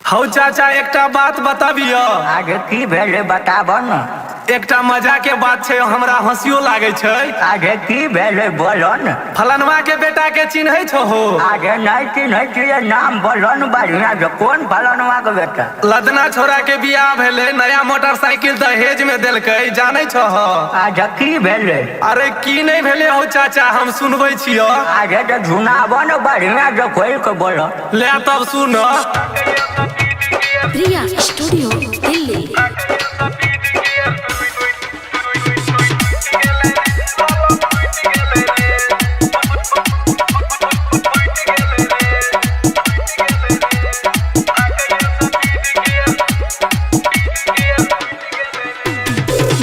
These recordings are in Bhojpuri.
हौ चाचा एकटा बात बताबियो। आगे की भेले बताब न। एकटा मजा के बात छे, हमरा हंसियो लागे छे। आगे की भेले बोलो न। फलनवा के बेटा के चिन्है छो हो? आगे नहीं चिन्है छियै, नाम बोलो न बढ़िया जो। कौन फलनवा के बेटा? लदना छोरा के बियाह भेले, नया मोटरसाइकिल दहेज में देलकै, जानै छो हो? आगे की भेले? अरे की नहीं भेले हो चाचा, हम सुनबै छियो। आगे तो सुनाबो न बढ़िया जो, खोल के बोलो। ले तब सुन। प्रिया स्टूडियो दिल्ली।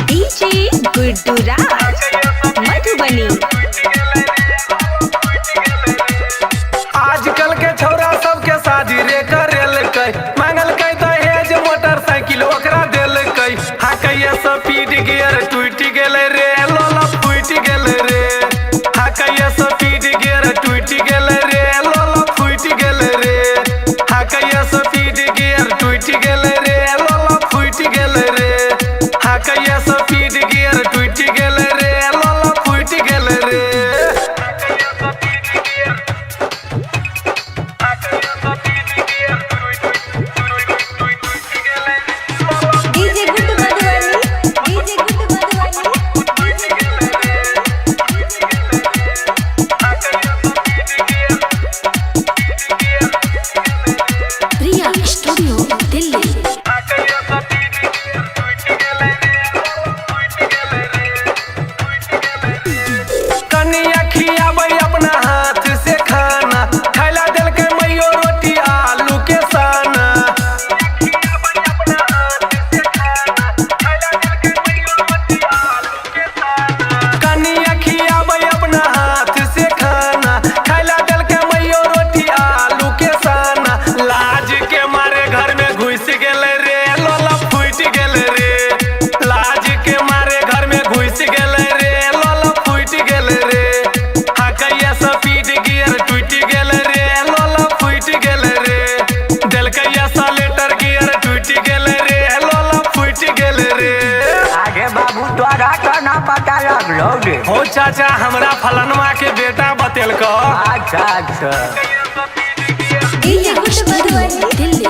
डीजे गुड्डू राज मधुबनी। आजकल के छोरा सबके शादी रे करेलकै, मांगलकै दहेज मोटरसाइकिल ओकरा देलकै। हाकैया स्पीड गियर टूट गेलै रे, लोला फूट गेलै रे। हाकैया स्पीड गियर टूट गेलै रे, लोला फूट गेलै रे। हाकैया स्पीड गियर टूट गेलै रे, लोला फूट गेलै रे। हाकैया स्पीड गियर टूट गेलै रे, लोला फूट गेलै रे। DJ Guddu Madhubani, DJ Guddu Madhubani. Priya studio Delhi. कनिया खियाबै अपना हाथ से खाना, खैला देलकै मैयो रोटी आलू के साना। कनिया खियाबै अपना हाथ से खाना, खैला देलकै मैयो रोटी आलू के साना। लाज के मारे घर में घुस गेलै रे, लोला फूट गेलै रे। लाज के मारे घर में घुस गेलै रे, लोला फूट गेलै रे। हाकैया स्पीड गियर टूट गेलै रे, लोला फूट गेलै रे। देलकैया सलेटर गियर टूट गेलै रे, लोला फूट गेलै रे। आगे बाबू तोरा तो ना पता लगलो रे। हो चाचा, हमरा फलनवा के बेटा बतेलको। अच्छा अच्छा। डीजे गुड्डू मधुबनी दिल्ली।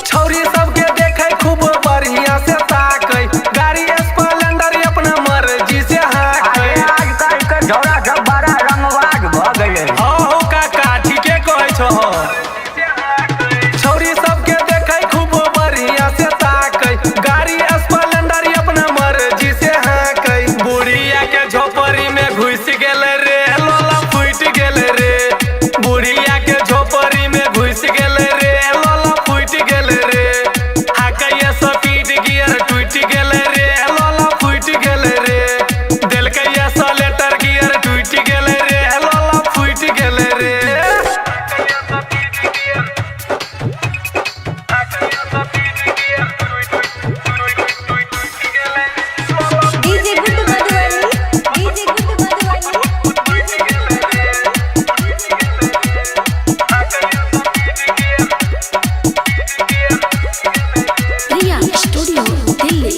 छौरी सबके देखे खूब बढ़िया से ताकै, गाड़ी स्प्लेंडर अपना मर्जी से हाकै। आजकल के छोरा सब बड़ा रंगबाज भ गेले। हो काका ठीके कहै छो हो। छौरी सबके देखे खूब बढ़िया से ताकै, गाड़ी स्प्लेंडर अपना मर्जी से हाकै। बुढ़िया के झोपड़ी में घुस गेलै रे, लोला फूट गेलै रे। बुढ़िया के झोपड़ी में घुस गेलै रे, लोला फूट गेलै रे। हाकैया स्पीड गियर टूट गेलै रे, लोला फूट गेलै रे। देलकैया सलेटर गियर टूट गेलै रे, लोला फूट गेलै रे। DJ Guddu Madhubani, DJ Guddu Madhubani. Priya studio Delhi.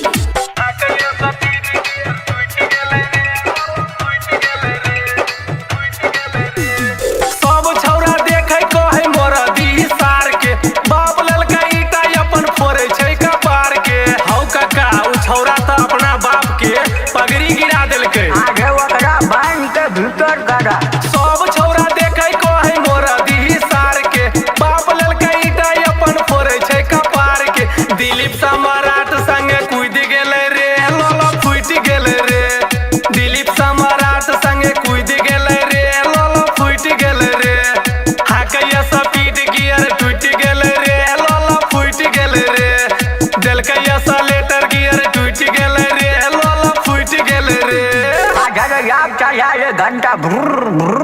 सब छौरा देखे कहे मोरा दी सार के, बाप ललका ईटा अपन फोड़े छै कपार के। हौ काका उ छौरा त अपना बाप के पगड़ी गिरा देलकै। आगे ओकरा बांध के भीतर करा। सब छौरा देखे कहे मोरा दी सार के, बाप ललका ईटा अपन फोड़े छै कपार के। दिलीप सम्राट संगे कूद गेलै रे, लोला फूट गेलै रे। दिलीप सम्राट संगे कूद गेलै रे, लोला फूट गेलै रे। हाकैया स्पीड गियर टूट गेलै रे, लोला फूट गेलै रे। देलकैया सलेटर गियर टूट गेलै रे, लोला फूट गेलै रे। आगे याद चला घंटा भुर भुर